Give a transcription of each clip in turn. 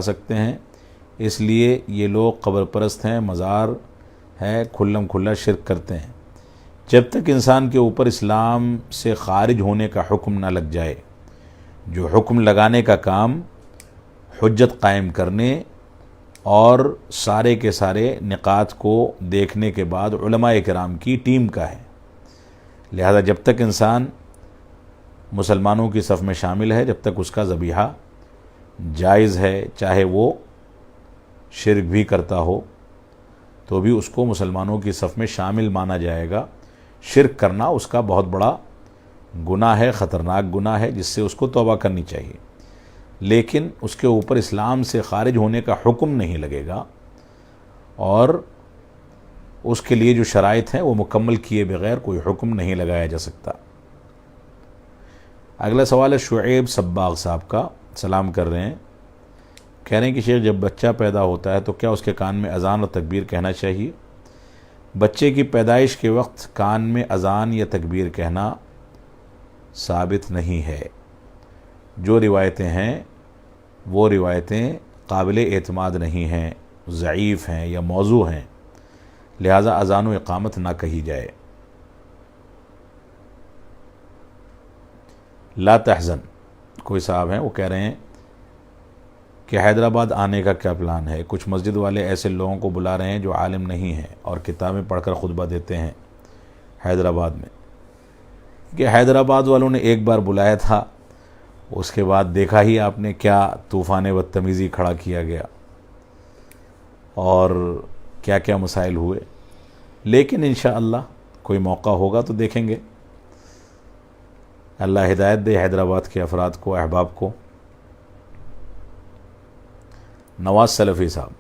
سکتے ہیں، اس لیے یہ لوگ قبر پرست ہیں، مزار ہے، کھلم کھلا شرک کرتے ہیں۔ جب تک انسان کے اوپر اسلام سے خارج ہونے کا حکم نہ لگ جائے، جو حکم لگانے کا کام حجت قائم کرنے اور سارے کے سارے نکات کو دیکھنے کے بعد علماء کرام کی ٹیم کا ہے، لہذا جب تک انسان مسلمانوں کی صف میں شامل ہے، جب تک اس کا ذبیحہ جائز ہے، چاہے وہ شرک بھی کرتا ہو تو بھی اس کو مسلمانوں کی صف میں شامل مانا جائے گا۔ شرک کرنا اس کا بہت بڑا گناہ ہے، خطرناک گناہ ہے، جس سے اس کو توبہ کرنی چاہیے، لیکن اس کے اوپر اسلام سے خارج ہونے کا حکم نہیں لگے گا، اور اس کے لیے جو شرائط ہیں وہ مکمل کیے بغیر کوئی حکم نہیں لگایا جا سکتا۔ اگلا سوال ہے شعیب صباغ صاحب کا، سلام کر رہے ہیں، کہہ رہے ہیں کہ شیخ جب بچہ پیدا ہوتا ہے تو کیا اس کے کان میں اذان اور تکبیر کہنا چاہیے؟ بچے کی پیدائش کے وقت کان میں اذان یا تکبیر کہنا ثابت نہیں ہے۔ جو روایتیں ہیں وہ روایتیں قابل اعتماد نہیں ہیں، ضعیف ہیں یا موضوع ہیں، لہذا اذان و اقامت نہ کہی جائے۔ لا تحزن کوئی صاحب ہیں، وہ کہہ رہے ہیں کہ حیدرآباد آنے کا کیا پلان ہے؟ کچھ مسجد والے ایسے لوگوں کو بلا رہے ہیں جو عالم نہیں ہیں اور کتابیں پڑھ کر خطبہ دیتے ہیں حیدرآباد میں۔ کہ حیدرآباد والوں نے ایک بار بلایا تھا، اس کے بعد دیکھا ہی آپ نے کیا طوفان بدتمیزی کھڑا کیا گیا اور کیا کیا مسائل ہوئے، لیکن انشاءاللہ کوئی موقع ہوگا تو دیکھیں گے۔ اللہ ہدایت دے حیدرآباد کے افراد کو، احباب کو۔ نواز سلفی صاحب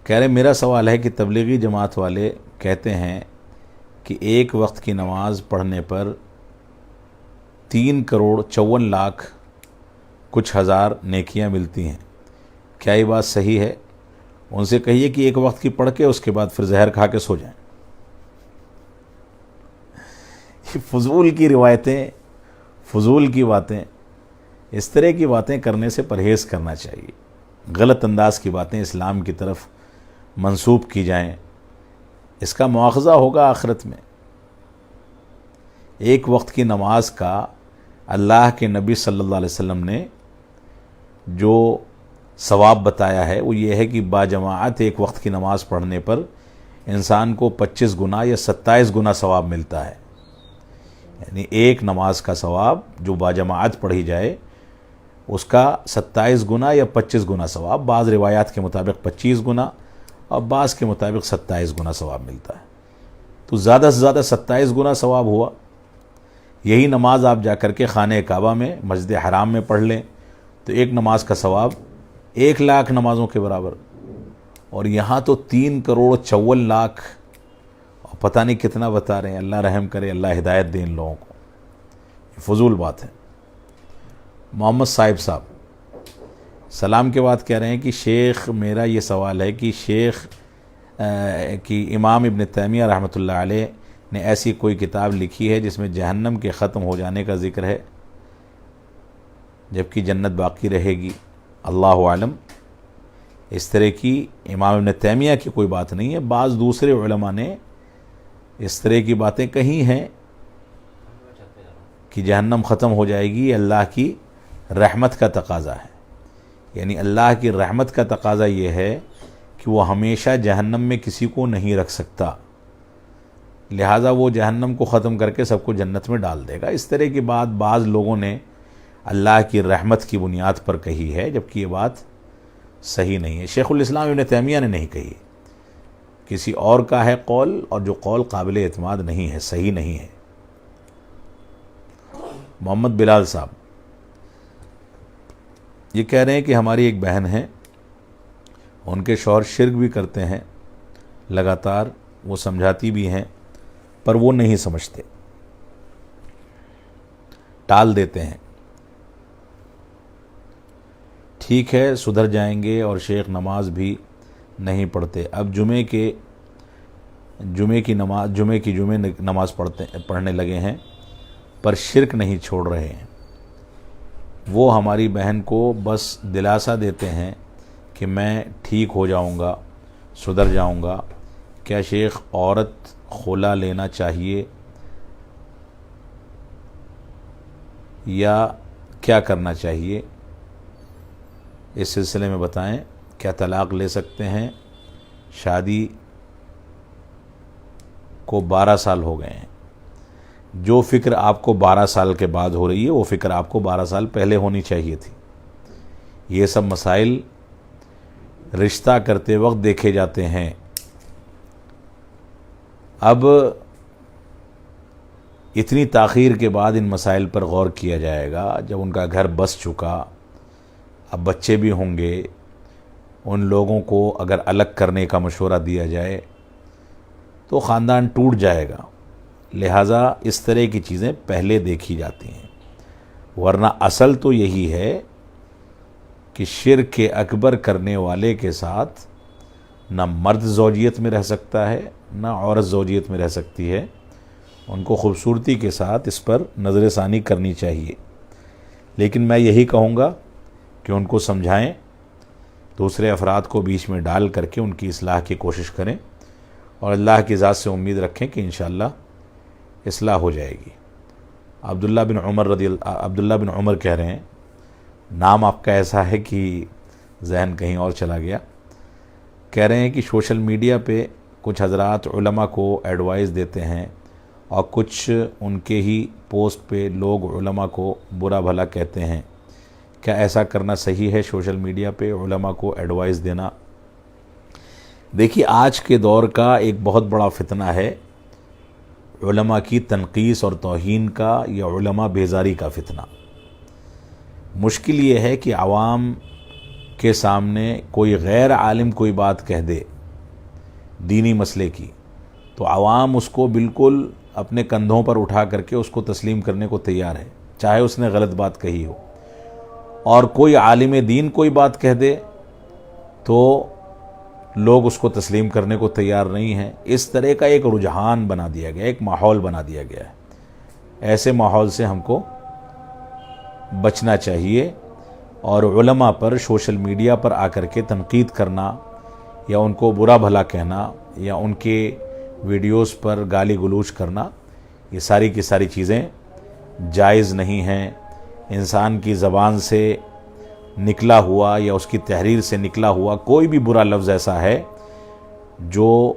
کہہ رہے میرا سوال ہے کہ تبلیغی جماعت والے کہتے ہیں کہ ایک وقت کی نماز پڑھنے پر 3,54,00,000 کچھ ہزار نیکیاں ملتی ہیں، کیا یہ بات صحیح ہے؟ ان سے کہیے کہ ایک وقت کی پڑھ کے اس کے بعد پھر زہر کھا کے سو جائیں۔ فضول کی روایتیں، فضول کی باتیں، اس طرح کی باتیں کرنے سے پرہیز کرنا چاہیے۔ غلط انداز کی باتیں اسلام کی طرف منسوب کی جائیں، اس کا مواخذہ ہوگا آخرت میں۔ ایک وقت کی نماز کا اللہ کے نبی صلی اللہ علیہ وسلم نے جو ثواب بتایا ہے وہ یہ ہے کہ باجماعت ایک وقت کی نماز پڑھنے پر انسان کو 25 گنا یا 27 گنا ثواب ملتا ہے، یعنی ایک نماز کا ثواب جو باجماعت پڑھی جائے اس کا 27 گنا یا 25 گنا ثواب، بعض روایات کے مطابق 25 گنا اور بعض کے مطابق 27 گنا ثواب ملتا ہے، تو زیادہ سے زیادہ 27 گنا ثواب ہوا۔ یہی نماز آپ جا کر کے خانہ کعبہ میں مسجد حرام میں پڑھ لیں تو ایک نماز کا ثواب 1,00,000 نمازوں کے برابر، اور یہاں تو 3,54,00,000 اور پتہ نہیں کتنا بتا رہے ہیں۔ اللہ رحم کرے، اللہ ہدایت دے ان لوگوں کو، یہ فضول بات ہے۔ محمد صاحب صاحب سلام کے بعد کہہ رہے ہیں کہ شیخ میرا یہ سوال ہے کہ شیخ کی امام ابن تیمیہ رحمۃ اللہ علیہ نے ایسی کوئی کتاب لکھی ہے جس میں جہنم کے ختم ہو جانے کا ذکر ہے جبکہ جنت باقی رہے گی؟ اللہ عالم، اس طرح کی امام ابن تیمیہ کی کوئی بات نہیں ہے، بعض دوسرے علماء نے اس طرح کی باتیں کہی ہیں کہ جہنم ختم ہو جائے گی، اللہ کی رحمت کا تقاضا ہے، یعنی اللہ کی رحمت کا تقاضا یہ ہے کہ وہ ہمیشہ جہنم میں کسی کو نہیں رکھ سکتا، لہٰذا وہ جہنم کو ختم کر کے سب کو جنت میں ڈال دے گا۔ اس طرح کی بات بعض لوگوں نے اللہ کی رحمت کی بنیاد پر کہی ہے، جبکہ یہ بات صحیح نہیں ہے۔ شیخ الاسلام ابن تیمیہ نے نہیں کہی، کسی اور کا ہے قول، اور جو قول قابل اعتماد نہیں ہے، صحیح نہیں ہے۔ محمد بلال صاحب یہ کہہ رہے ہیں کہ ہماری ایک بہن ہے، ان کے شوہر شرک بھی کرتے ہیں لگاتار، وہ سمجھاتی بھی ہیں پر وہ نہیں سمجھتے، ٹال دیتے ہیں۔ ٹھیک ہے سدھر جائیں گے، اور شیخ نماز بھی نہیں پڑھتے، اب جمعے کی نماز پڑھنے لگے ہیں پر شرک نہیں چھوڑ رہے ہیں، وہ ہماری بہن کو بس دلاسا دیتے ہیں کہ میں ٹھیک ہو جاؤں گا، سدھر جاؤں گا۔ کیا شیخ عورت خلا لینا چاہیے یا کیا کرنا چاہیے؟ اس سلسلے میں بتائیں۔ کیا طلاق لے سکتے ہیں؟ شادی کو 12 سال ہو گئے ہیں۔ جو فکر آپ کو 12 سال کے بعد ہو رہی ہے وہ فکر آپ کو 12 سال پہلے ہونی چاہیے تھی۔ یہ سب مسائل رشتہ کرتے وقت دیکھے جاتے ہیں۔ اب اتنی تاخیر کے بعد ان مسائل پر غور کیا جائے گا جب ان کا گھر بس چکا، اب بچے بھی ہوں گے، ان لوگوں کو اگر الگ کرنے کا مشورہ دیا جائے تو خاندان ٹوٹ جائے گا۔ لہٰذا اس طرح کی چیزیں پہلے دیکھی جاتی ہیں، ورنہ اصل تو یہی ہے کہ شرک اکبر کرنے والے کے ساتھ نہ مرد زوجیت میں رہ سکتا ہے نہ عورت زوجیت میں رہ سکتی ہے۔ ان کو خوبصورتی کے ساتھ اس پر نظر ثانی کرنی چاہیے، لیکن میں یہی کہوں گا کہ ان کو سمجھائیں، دوسرے افراد کو بیچ میں ڈال کر کے ان کی اصلاح کی کوشش کریں، اور اللہ کی ذات سے امید رکھیں کہ انشاءاللہ اصلاح ہو جائے گی۔ عبداللہ بن عمر کہہ رہے ہیں، نام آپ کا ایسا ہے کہ ذہن کہیں اور چلا گیا، کہہ رہے ہیں کہ سوشل میڈیا پہ کچھ حضرات علماء کو ایڈوائز دیتے ہیں اور کچھ ان کے ہی پوسٹ پہ لوگ علماء کو برا بھلا کہتے ہیں، کیا ایسا کرنا صحیح ہے؟ سوشل میڈیا پہ علماء کو ایڈوائز دینا؟ دیکھیے، آج کے دور کا ایک بہت بڑا فتنہ ہے علماء کی تنقیص اور توہین کا یا علماء بیزاری کا فتنہ۔ مشکل یہ ہے کہ عوام کے سامنے کوئی غیر عالم کوئی بات کہہ دے دینی مسئلے کی تو عوام اس کو بالکل اپنے کندھوں پر اٹھا کر کے اس کو تسلیم کرنے کو تیار ہے، چاہے اس نے غلط بات کہی ہو۔ اور کوئی عالم دین کوئی بات کہہ دے تو لوگ اس کو تسلیم کرنے کو تیار نہیں ہیں۔ اس طرح کا ایک رجحان بنا دیا گیا، ایک ماحول بنا دیا گیا ہے۔ ایسے ماحول سے ہم کو بچنا چاہیے، اور علماء پر سوشل میڈیا پر آ کر کے تنقید کرنا یا ان کو برا بھلا کہنا یا ان کے ویڈیوز پر گالی گلوچ کرنا، یہ ساری کی ساری چیزیں جائز نہیں ہیں۔ انسان کی زبان سے نکلا ہوا یا اس کی تحریر سے نکلا ہوا کوئی بھی برا لفظ ایسا ہے جو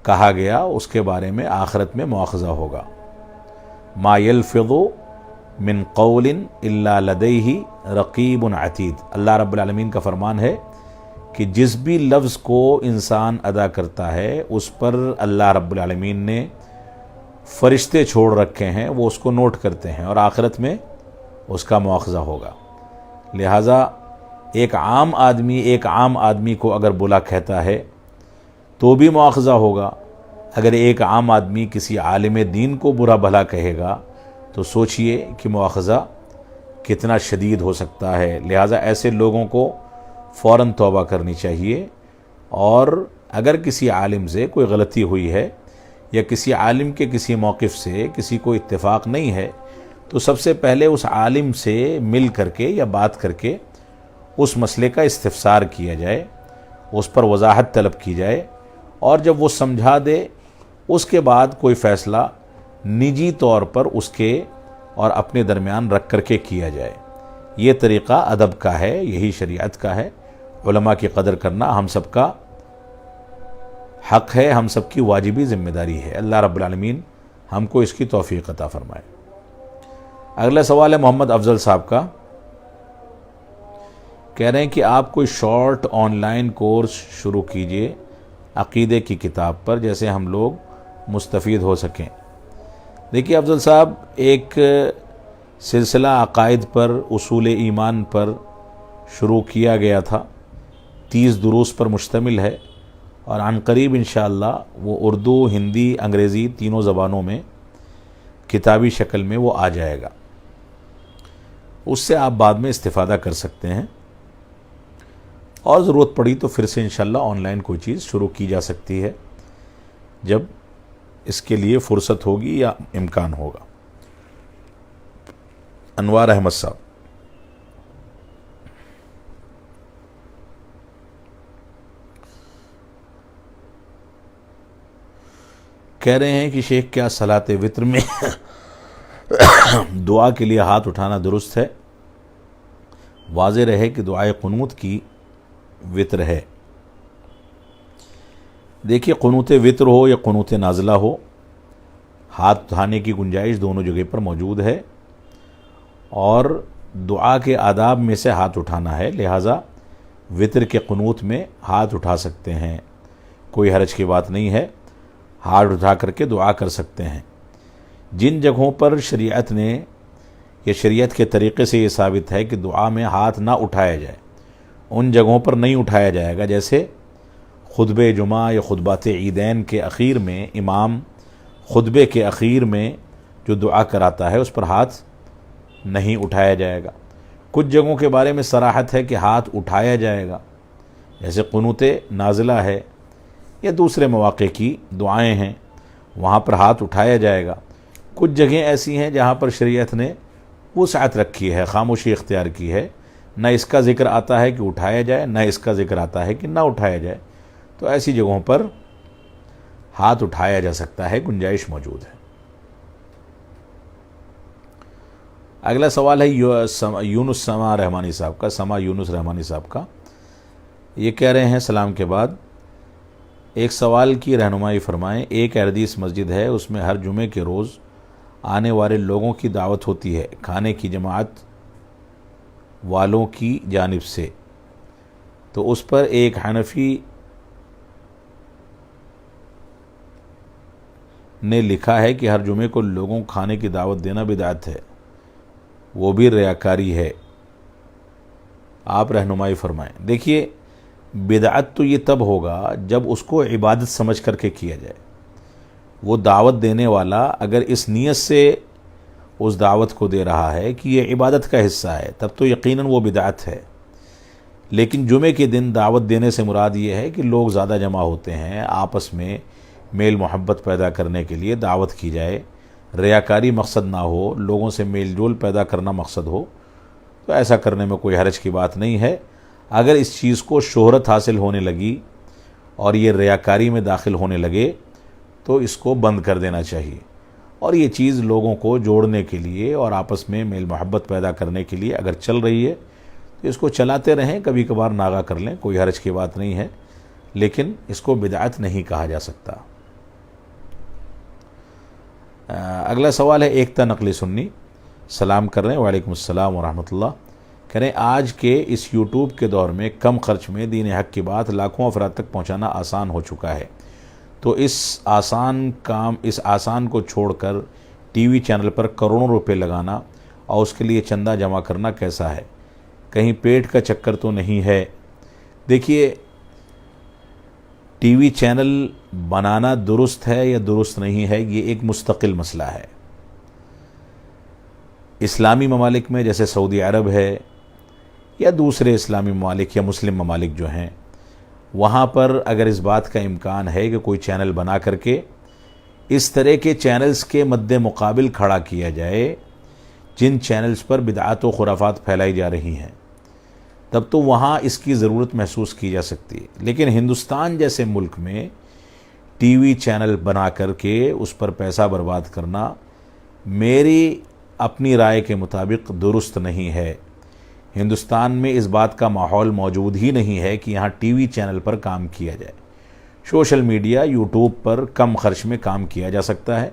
کہا گیا، اس کے بارے میں آخرت میں مواخذہ ہوگا۔ ما یلفظ من قول الا لدیہ رقیب عتید، اللہ رب العالمین کا فرمان ہے کہ جس بھی لفظ کو انسان ادا کرتا ہے اس پر اللہ رب العالمین نے فرشتے چھوڑ رکھے ہیں، وہ اس کو نوٹ کرتے ہیں اور آخرت میں اس کا مواخذہ ہوگا۔ لہٰذا ایک عام آدمی کو اگر برا کہتا ہے تو بھی مواخذہ ہوگا، اگر ایک عام آدمی کسی عالم دین کو برا بھلا کہے گا تو سوچئے کہ مواخذہ کتنا شدید ہو سکتا ہے۔ لہٰذا ایسے لوگوں کو فوراً توبہ کرنی چاہیے، اور اگر کسی عالم سے کوئی غلطی ہوئی ہے یا کسی عالم کے کسی موقف سے کسی کو اتفاق نہیں ہے تو سب سے پہلے اس عالم سے مل کر کے یا بات کر کے اس مسئلے کا استفسار کیا جائے، اس پر وضاحت طلب کی جائے، اور جب وہ سمجھا دے اس کے بعد کوئی فیصلہ نجی طور پر اس کے اور اپنے درمیان رکھ کر کے کیا جائے۔ یہ طریقہ ادب کا ہے، یہی شریعت کا ہے۔ علماء کی قدر کرنا ہم سب کا حق ہے، ہم سب کی واجبی ذمہ داری ہے۔ اللہ رب العالمین ہم کو اس کی توفیق عطا فرمائے۔ اگلا سوال ہے محمد افضل صاحب کا، کہہ رہے ہیں کہ آپ کوئی شارٹ آن لائن کورس شروع کیجئے عقیدے کی کتاب پر، جیسے ہم لوگ مستفید ہو سکیں۔ دیکھیے افضل صاحب، ایک سلسلہ عقائد پر، اصول ایمان پر شروع کیا گیا تھا، 30 دروس پر مشتمل ہے، اور عن قریب انشاءاللہ وہ اردو، ہندی، انگریزی تینوں زبانوں میں کتابی شکل میں وہ آ جائے گا۔ اس سے آپ بعد میں استفادہ کر سکتے ہیں، اور ضرورت پڑی تو پھر سے انشاءاللہ آن لائن کوئی چیز شروع کی جا سکتی ہے جب اس کے لیے فرصت ہوگی یا امکان ہوگا۔ انوار احمد صاحب، کہہ رہے ہیں کہ شیخ کیا صلاۃ وتر میں دعا کے لیے ہاتھ اٹھانا درست ہے؟ واضح رہے کہ دعائے قنوت کی وتر ہے۔ دیکھیے، قنوت وتر ہو یا قنوت نازلہ ہو، ہاتھ اٹھانے کی گنجائش دونوں جگہ پر موجود ہے، اور دعا کے آداب میں سے ہاتھ اٹھانا ہے، لہٰذا وتر کے قنوت میں ہاتھ اٹھا سکتے ہیں، کوئی حرج کی بات نہیں ہے، ہاتھ اٹھا کر کے دعا کر سکتے ہیں۔ جن جگہوں پر شریعت نے یا شریعت کے طریقے سے یہ ثابت ہے کہ دعا میں ہاتھ نہ اٹھایا جائے، ان جگہوں پر نہیں اٹھایا جائے گا، جیسے خطبہ جمعہ یا خطبات عیدین کے اخیر میں امام خطبے کے اخیر میں جو دعا کراتا ہے اس پر ہاتھ نہیں اٹھایا جائے گا۔ کچھ جگہوں کے بارے میں صراحت ہے کہ ہاتھ اٹھایا جائے گا، جیسے قنوت نازلہ ہے یا دوسرے مواقع کی دعائیں ہیں، وہاں پر ہاتھ اٹھایا جائے گا۔ کچھ جگہیں ایسی ہیں جہاں پر شریعت نے وسعت رکھی ہے، خاموشی اختیار کی ہے، نہ اس کا ذکر آتا ہے کہ اٹھایا جائے، نہ اس کا ذکر آتا ہے کہ نہ اٹھایا جائے، تو ایسی جگہوں پر ہاتھ اٹھایا جا سکتا ہے، گنجائش موجود ہے۔ اگلا سوال ہے یونس سما رحمانی صاحب کا، سما یونس رحمانی صاحب کا۔ یہ کہہ رہے ہیں سلام کے بعد ایک سوال کی رہنمائی فرمائیں۔ ایک احادیث مسجد ہے، اس میں ہر جمعے کے روز آنے والے لوگوں کی دعوت ہوتی ہے کھانے کی جماعت والوں کی جانب سے، تو اس پر ایک حنفی نے لکھا ہے کہ ہر جمعے کو لوگوں کو کھانے کی دعوت دینا بدعت ہے، وہ بھی ریاکاری ہے، آپ رہنمائی فرمائیں۔ دیکھیے، بدعت تو یہ تب ہوگا جب اس کو عبادت سمجھ کر کے کیا جائے۔ وہ دعوت دینے والا اگر اس نیت سے اس دعوت کو دے رہا ہے کہ یہ عبادت کا حصہ ہے، تب تو یقیناً وہ بدعت ہے۔ لیکن جمعے کے دن دعوت دینے سے مراد یہ ہے کہ لوگ زیادہ جمع ہوتے ہیں، آپس میں میل محبت پیدا کرنے کے لیے دعوت کی جائے، ریاکاری مقصد نہ ہو، لوگوں سے میل جول پیدا کرنا مقصد ہو، تو ایسا کرنے میں کوئی حرج کی بات نہیں ہے۔ اگر اس چیز کو شہرت حاصل ہونے لگی اور یہ ریاکاری میں داخل ہونے لگے تو اس کو بند کر دینا چاہیے، اور یہ چیز لوگوں کو جوڑنے کے لیے اور آپس میں میل محبت پیدا کرنے کے لیے اگر چل رہی ہے تو اس کو چلاتے رہیں، کبھی کبھار ناغہ کر لیں، کوئی حرج کی بات نہیں ہے، لیکن اس کو بدعت نہیں کہا جا سکتا۔ اگلا سوال ہے ایکتا نقلی سنی، سلام کر رہے ہیں، وعلیکم السلام ورحمۃ اللہ۔ کہہ رہے ہیں آج کے اس یوٹیوب کے دور میں کم خرچ میں دین حق کی بات لاکھوں افراد تک پہنچانا آسان ہو چکا ہے، تو اس آسان کو چھوڑ کر ٹی وی چینل پر کروڑوں روپے لگانا اور اس کے لیے چندہ جمع کرنا کیسا ہے؟ کہیں پیٹ کا چکر تو نہیں ہے؟ دیکھیے، ٹی وی چینل بنانا درست ہے یا درست نہیں ہے، یہ ایک مستقل مسئلہ ہے۔ اسلامی ممالک میں جیسے سعودی عرب ہے یا دوسرے اسلامی ممالک یا مسلم ممالک جو ہیں، وہاں پر اگر اس بات کا امکان ہے کہ کوئی چینل بنا کر کے اس طرح کے چینلز کے مد مقابل کھڑا کیا جائے جن چینلز پر بدعات و خرافات پھیلائی جا رہی ہیں، تب تو وہاں اس کی ضرورت محسوس کی جا سکتی ہے۔ لیکن ہندوستان جیسے ملک میں ٹی وی چینل بنا کر کے اس پر پیسہ برباد کرنا میری اپنی رائے کے مطابق درست نہیں ہے۔ ہندوستان میں اس بات کا ماحول موجود ہی نہیں ہے کہ یہاں ٹی وی چینل پر کام کیا جائے۔ سوشل میڈیا، یوٹیوب پر کم خرچ میں کام کیا جا سکتا ہے۔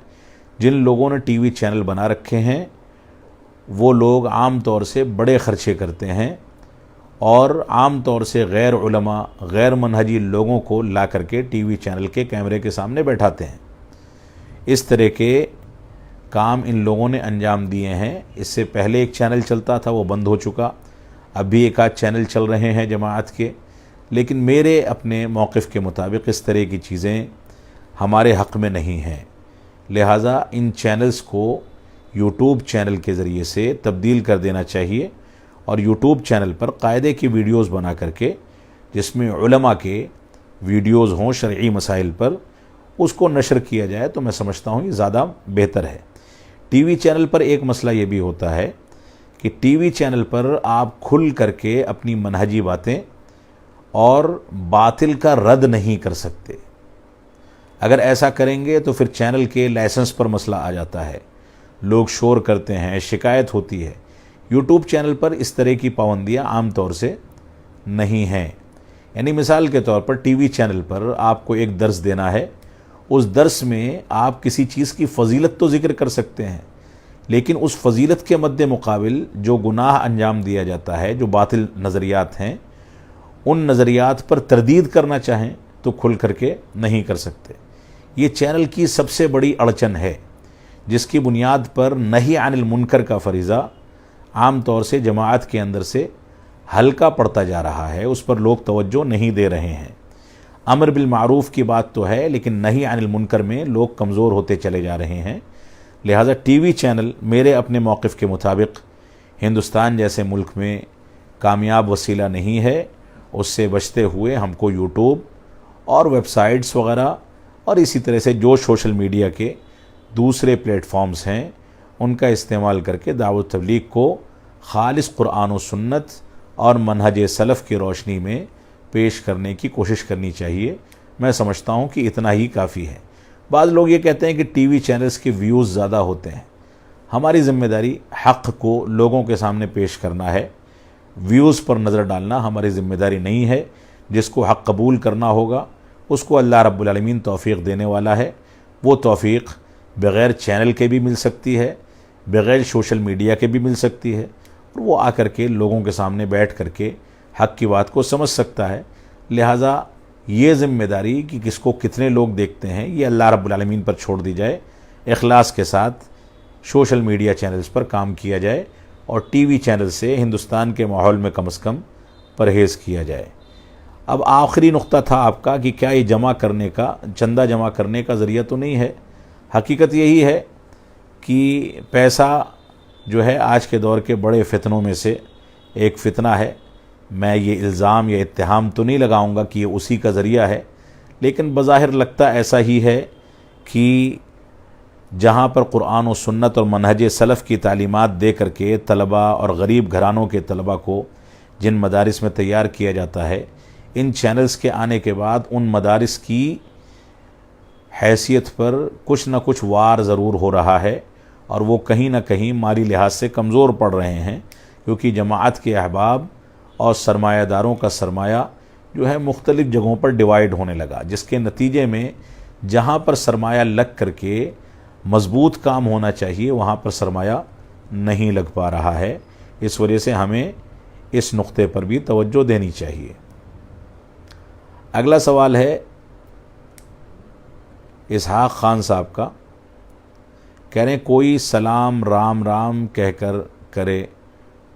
جن لوگوں نے ٹی وی چینل بنا رکھے ہیں وہ لوگ عام طور سے بڑے خرچے کرتے ہیں اور عام طور سے غیر علماء، غیر منہجی لوگوں کو لا کر کے ٹی وی چینل کے کیمرے کے سامنے بیٹھاتے ہیں۔ اس طرح کے کام ان لوگوں نے انجام دیے ہیں۔ اس سے پہلے ایک چینل چلتا تھا، وہ بند ہو چکا، اب بھی ایک آدھ چینل چل رہے ہیں جماعت کے، لیکن میرے اپنے موقف کے مطابق اس طرح کی چیزیں ہمارے حق میں نہیں ہیں، لہٰذا ان چینلز کو یوٹیوب چینل کے ذریعے سے تبدیل کر دینا چاہیے، اور یوٹیوب چینل پر قاعدے کی ویڈیوز بنا کر کے جس میں علماء کے ویڈیوز ہوں شرعی مسائل پر، اس کو نشر کیا جائے تو میں سمجھتا ہوں یہ زیادہ بہتر ہے۔ ٹی وی چینل پر ایک مسئلہ یہ بھی ہوتا ہے کہ ٹی وی چینل پر آپ کھل کر کے اپنی منہجی باتیں اور باطل کا رد نہیں کر سکتے۔ اگر ایسا کریں گے تو پھر چینل کے لائسنس پر مسئلہ آ جاتا ہے، لوگ شور کرتے ہیں، شکایت ہوتی ہے۔ یوٹیوب چینل پر اس طرح کی پابندیاں عام طور سے نہیں ہیں۔ یعنی مثال کے طور پر ٹی وی چینل پر آپ کو ایک درس دینا ہے، اس درس میں آپ کسی چیز کی فضیلت تو ذکر کر سکتے ہیں، لیکن اس فضیلت کے مد مقابل جو گناہ انجام دیا جاتا ہے، جو باطل نظریات ہیں، ان نظریات پر تردید کرنا چاہیں تو کھل کر کے نہیں کر سکتے۔ یہ چینل کی سب سے بڑی اڑچن ہے، جس کی بنیاد پر نہی عن المنکر کا فریضہ عام طور سے جماعت کے اندر سے ہلکا پڑتا جا رہا ہے، اس پر لوگ توجہ نہیں دے رہے ہیں۔ امر بالمعروف کی بات تو ہے، لیکن نہی عن المنکر میں لوگ کمزور ہوتے چلے جا رہے ہیں۔ لہٰذا ٹی وی چینل میرے اپنے موقف کے مطابق ہندوستان جیسے ملک میں کامیاب وسیلہ نہیں ہے۔ اس سے بچتے ہوئے ہم کو یوٹیوب اور ویب سائٹس وغیرہ اور اسی طرح سے جو سوشل میڈیا کے دوسرے پلیٹ فارمز ہیں ان کا استعمال کر کے دعوت تبلیغ کو خالص قرآن و سنت اور منہج سلف کی روشنی میں پیش کرنے کی کوشش کرنی چاہیے۔ میں سمجھتا ہوں کہ اتنا ہی کافی ہے۔ بعض لوگ یہ کہتے ہیں کہ ٹی وی چینلز کے ویوز زیادہ ہوتے ہیں۔ ہماری ذمہ داری حق کو لوگوں کے سامنے پیش کرنا ہے، ویوز پر نظر ڈالنا ہماری ذمہ داری نہیں ہے۔ جس کو حق قبول کرنا ہوگا اس کو اللہ رب العالمین توفیق دینے والا ہے۔ وہ توفیق بغیر چینل کے بھی مل سکتی ہے، بغیر سوشل میڈیا کے بھی مل سکتی ہے، اور وہ آ کر کے لوگوں کے سامنے بیٹھ کر کے حق کی بات کو سمجھ سکتا ہے۔ لہٰذا یہ ذمہ داری کہ کس کو کتنے لوگ دیکھتے ہیں یہ اللہ رب العالمین پر چھوڑ دی جائے، اخلاص کے ساتھ سوشل میڈیا چینلز پر کام کیا جائے اور ٹی وی چینل سے ہندوستان کے ماحول میں کم از کم پرہیز کیا جائے۔ اب آخری نقطہ تھا آپ کا کہ کیا یہ جمع کرنے کا، چندہ جمع کرنے کا ذریعہ تو نہیں ہے۔ حقیقت یہی ہے کہ پیسہ جو ہے آج کے دور کے بڑے فتنوں میں سے ایک فتنہ ہے۔ میں یہ الزام یا اتہام تو نہیں لگاؤں گا کہ یہ اسی کا ذریعہ ہے، لیکن بظاہر لگتا ایسا ہی ہے کہ جہاں پر قرآن و سنت اور منہج سلف کی تعلیمات دے کر کے طلباء اور غریب گھرانوں کے طلباء کو جن مدارس میں تیار کیا جاتا ہے، ان چینلز کے آنے کے بعد ان مدارس کی حیثیت پر کچھ نہ کچھ وار ضرور ہو رہا ہے، اور وہ کہیں نہ کہیں مالی لحاظ سے کمزور پڑ رہے ہیں، کیونکہ جماعت کے احباب اور سرمایہ داروں کا سرمایہ جو ہے مختلف جگہوں پر ڈیوائیڈ ہونے لگا، جس کے نتیجے میں جہاں پر سرمایہ لگ کر کے مضبوط کام ہونا چاہیے وہاں پر سرمایہ نہیں لگ پا رہا ہے۔ اس وجہ سے ہمیں اس نقطے پر بھی توجہ دینی چاہیے۔ اگلا سوال ہے اسحاق خان صاحب کا، کہہ رہے ہیں کوئی سلام رام رام کہہ کر کرے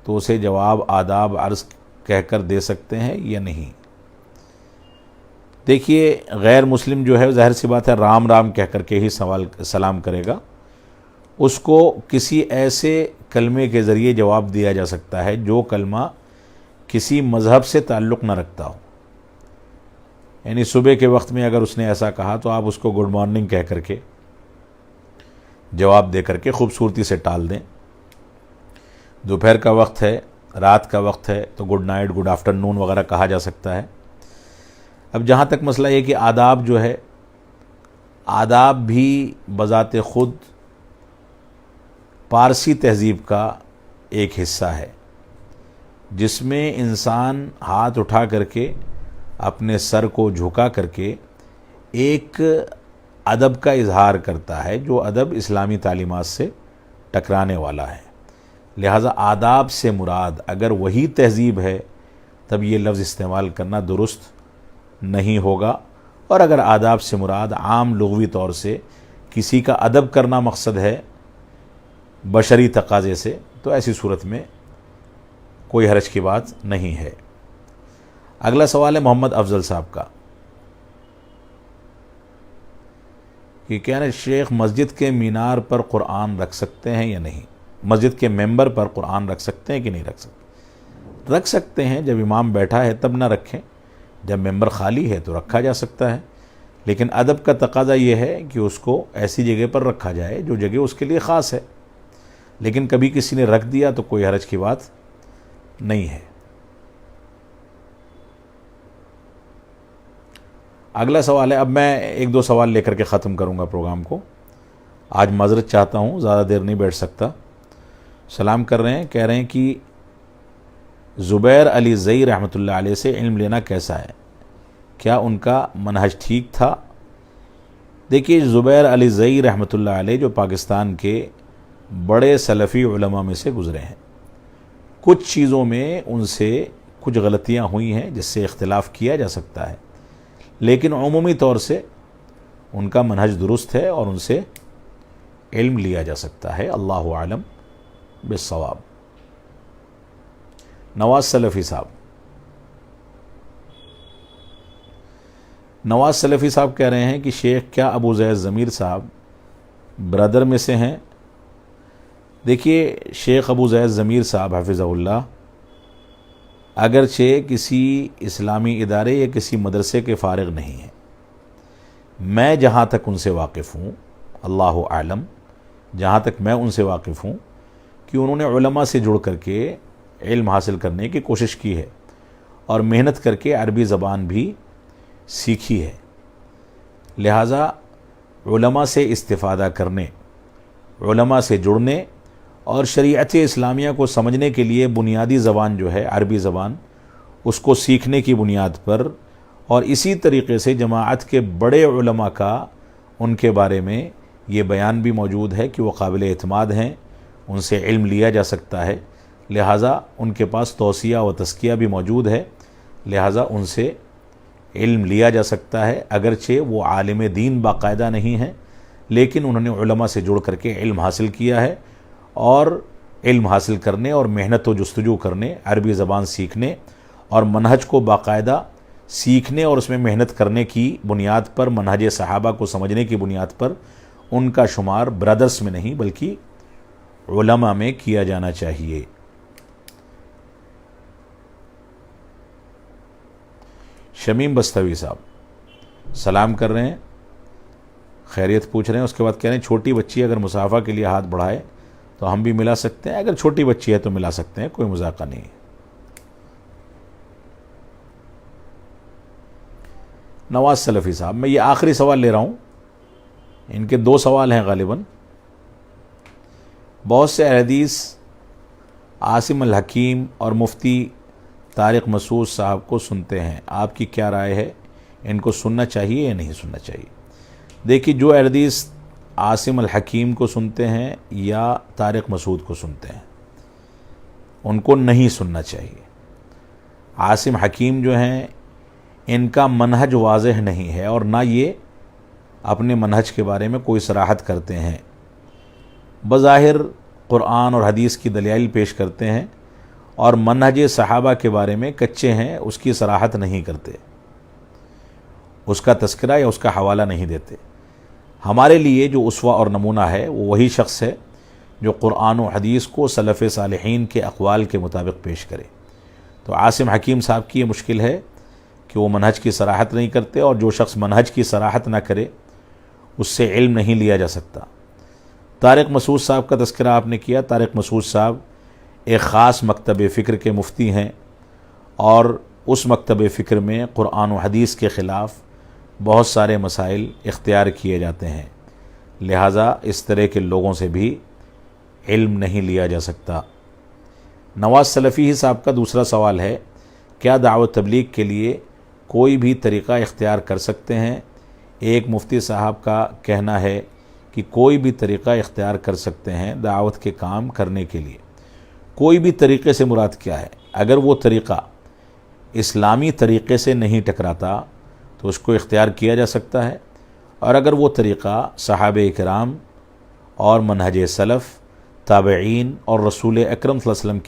تو اسے جواب آداب عرض کہہ کر دے سکتے ہیں یا نہیں؟ دیکھیے، غیر مسلم جو ہے ظاہر سی بات ہے رام رام کہہ کر کے ہی سلام کرے گا۔ اس کو کسی ایسے کلمے کے ذریعے جواب دیا جا سکتا ہے جو کلمہ کسی مذہب سے تعلق نہ رکھتا ہو۔ یعنی صبح کے وقت میں اگر اس نے ایسا کہا تو آپ اس کو گڈ مارننگ کہہ کر کے جواب دے کر کے خوبصورتی سے ٹال دیں۔ دوپہر کا وقت ہے، رات کا وقت ہے تو گڈ نائٹ، گڈ آفٹر نون وغیرہ کہا جا سکتا ہے۔ اب جہاں تک مسئلہ یہ کہ آداب جو ہے، آداب بھی بذات خود پارسی تہذیب کا ایک حصہ ہے، جس میں انسان ہاتھ اٹھا کر کے اپنے سر کو جھکا کر کے ایک ادب کا اظہار کرتا ہے، جو ادب اسلامی تعلیمات سے ٹکرانے والا ہے۔ لہٰذا آداب سے مراد اگر وہی تہذیب ہے تب یہ لفظ استعمال کرنا درست نہیں ہوگا، اور اگر آداب سے مراد عام لغوی طور سے کسی کا ادب کرنا مقصد ہے بشری تقاضے سے، تو ایسی صورت میں کوئی حرج کی بات نہیں ہے۔ اگلا سوال ہے محمد افضل صاحب کا، کہ کیا شیخ مسجد کے مینار پر قرآن رکھ سکتے ہیں یا نہیں؟ مسجد کے ممبر پر قرآن رکھ سکتے ہیں کہ نہیں رکھ سکتے؟ رکھ سکتے ہیں، جب امام بیٹھا ہے تب نہ رکھیں، جب ممبر خالی ہے تو رکھا جا سکتا ہے، لیکن ادب کا تقاضا یہ ہے کہ اس کو ایسی جگہ پر رکھا جائے جو جگہ اس کے لیے خاص ہے، لیکن کبھی کسی نے رکھ دیا تو کوئی حرج کی بات نہیں ہے۔ اگلا سوال ہے، اب میں ایک دو سوال لے کر کے ختم کروں گا پروگرام کو، آج معذرت چاہتا ہوں، زیادہ دیر نہیں بیٹھ سکتا۔ سلام کر رہے ہیں، کہہ رہے ہیں کہ زبیر علی زئی رحمۃ اللہ علیہ سے علم لینا کیسا ہے، کیا ان کا منہج ٹھیک تھا؟ دیکھیے، زبیر علی زئی رحمۃ اللہ علیہ جو پاکستان کے بڑے سلفی علماء میں سے گزرے ہیں، کچھ چیزوں میں ان سے کچھ غلطیاں ہوئی ہیں جس سے اختلاف کیا جا سکتا ہے، لیکن عمومی طور سے ان کا منہج درست ہے اور ان سے علم لیا جا سکتا ہے۔ اللہ عالم بالصواب۔ نواز سلفی صاحب کہہ رہے ہیں کہ شیخ کیا ابو زید ضمیر صاحب برادر میں سے ہیں؟ دیکھیے، شیخ ابو زید ضمیر صاحب حفظہ اللہ اگرچہ کسی اسلامی ادارے یا کسی مدرسے کے فارغ نہیں ہیں، میں جہاں تک ان سے واقف ہوں، اللہ عالم، جہاں تک میں ان سے واقف ہوں کہ انہوں نے علماء سے جڑ کر کے علم حاصل کرنے کی کوشش کی ہے اور محنت کر کے عربی زبان بھی سیکھی ہے، لہٰذا علماء سے استفادہ کرنے، علماء سے جڑنے اور شریعت اسلامیہ کو سمجھنے کے لیے بنیادی زبان جو ہے عربی زبان، اس کو سیکھنے کی بنیاد پر، اور اسی طریقے سے جماعت کے بڑے علماء کا ان کے بارے میں یہ بیان بھی موجود ہے کہ وہ قابل اعتماد ہیں، ان سے علم لیا جا سکتا ہے، لہٰذا ان کے پاس توصیہ و تزکیہ بھی موجود ہے، لہٰذا ان سے علم لیا جا سکتا ہے، اگرچہ وہ عالم دین باقاعدہ نہیں ہیں، لیکن انہوں نے علماء سے جڑ کر کے علم حاصل کیا ہے، اور علم حاصل کرنے اور محنت و جستجو کرنے، عربی زبان سیکھنے اور منہج کو باقاعدہ سیکھنے اور اس میں محنت کرنے کی بنیاد پر، منہج صحابہ کو سمجھنے کی بنیاد پر ان کا شمار برادرز میں نہیں بلکہ علماء میں کیا جانا چاہیے۔ شمیم بستوی صاحب سلام کر رہے ہیں، خیریت پوچھ رہے ہیں، اس کے بعد کہہ رہے ہیں چھوٹی بچی اگر مصافحہ کے لیے ہاتھ بڑھائے تو ہم بھی ملا سکتے ہیں؟ اگر چھوٹی بچی ہے تو ملا سکتے ہیں، کوئی مذاقہ نہیں ہے۔ نواز سلفی صاحب، میں یہ آخری سوال لے رہا ہوں، ان کے 2 سوال ہیں غالباً۔ بہت سے حدیث عاصم الحکیم اور مفتی طارق مسعود صاحب کو سنتے ہیں، آپ کی کیا رائے ہے؟ ان کو سننا چاہیے یا نہیں سننا چاہیے؟ دیکھیے، جو حدیث عاصم الحکیم کو سنتے ہیں یا طارق مسعود کو سنتے ہیں، ان کو نہیں سننا چاہیے۔ عاصم حکیم جو ہیں، ان کا منہج واضح نہیں ہے اور نہ یہ اپنے منہج کے بارے میں کوئی صراحت کرتے ہیں، بظاہر قرآن اور حدیث کی دلائل پیش کرتے ہیں اور منہج صحابہ کے بارے میں کچے ہیں، اس کی صراحت نہیں کرتے، اس کا تذکرہ یا اس کا حوالہ نہیں دیتے۔ ہمارے لیے جو اسوہ اور نمونہ ہے وہ وہی شخص ہے جو قرآن و حدیث کو سلف صالحین کے اقوال کے مطابق پیش کرے۔ تو عاصم حکیم صاحب کی یہ مشکل ہے کہ وہ منہج کی صراحت نہیں کرتے، اور جو شخص منہج کی صراحت نہ کرے اس سے علم نہیں لیا جا سکتا۔ طارق مسعود صاحب کا تذکرہ آپ نے کیا، طارق مسعود صاحب ایک خاص مکتب فکر کے مفتی ہیں، اور اس مکتب فکر میں قرآن و حدیث کے خلاف بہت سارے مسائل اختیار کیے جاتے ہیں، لہٰذا اس طرح کے لوگوں سے بھی علم نہیں لیا جا سکتا۔ نواز سلفی صاحب کا دوسرا سوال ہے، کیا دعوت تبلیغ کے لیے کوئی بھی طریقہ اختیار کر سکتے ہیں؟ ایک مفتی صاحب کا کہنا ہے کہ کوئی بھی طریقہ اختیار کر سکتے ہیں دعوت کے کام کرنے کے لیے۔ کوئی بھی طریقے سے مراد کیا ہے؟ اگر وہ طریقہ اسلامی طریقے سے نہیں ٹکراتا تو اس کو اختیار کیا جا سکتا ہے، اور اگر وہ طریقہ صحابہ کرام اور منہج سلف، تابعین اور رسول اکرم صلی اللہ علیہ وسلم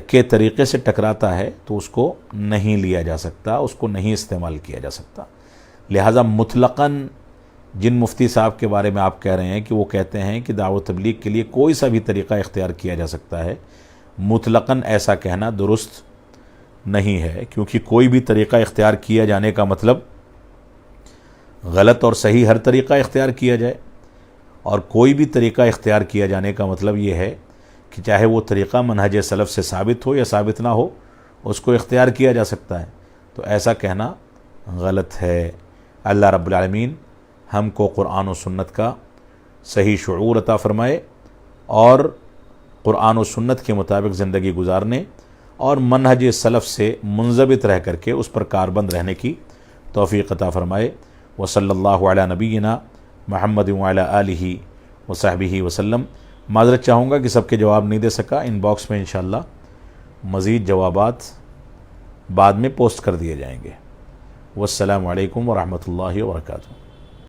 کے طریقے سے ٹکراتا ہے تو اس کو نہیں لیا جا سکتا، اس کو نہیں استعمال کیا جا سکتا۔ لہٰذا مطلقاً جن مفتی صاحب کے بارے میں آپ کہہ رہے ہیں کہ وہ کہتے ہیں کہ دعوت تبلیغ کے لیے کوئی سا بھی طریقہ اختیار کیا جا سکتا ہے، مطلقاً ایسا کہنا درست نہیں ہے، کیونکہ کوئی بھی طریقہ اختیار کیا جانے کا مطلب غلط اور صحیح ہر طریقہ اختیار کیا جائے، اور کوئی بھی طریقہ اختیار کیا جانے کا مطلب یہ ہے کہ چاہے وہ طریقہ منہج سلف سے ثابت ہو یا ثابت نہ ہو، اس کو اختیار کیا جا سکتا ہے۔ تو ایسا کہنا غلط ہے۔ اللہ رب العالمین ہم کو قرآن و سنت کا صحیح شعور عطا فرمائے اور قرآن و سنت کے مطابق زندگی گزارنے اور منہج سلف سے منضبط رہ کر کے اس پر کاربند رہنے کی توفیق عطا فرمائے۔ وصلی اللہ علی نبینا محمد وعلی آلہ وصحبہ وسلم۔ معذرت چاہوں گا کہ سب کے جواب نہیں دے سکا، ان باکس میں انشاءاللہ مزید جوابات بعد میں پوسٹ کر دیے جائیں گے۔ والسلام علیکم ورحمۃ اللہ وبرکاتہ۔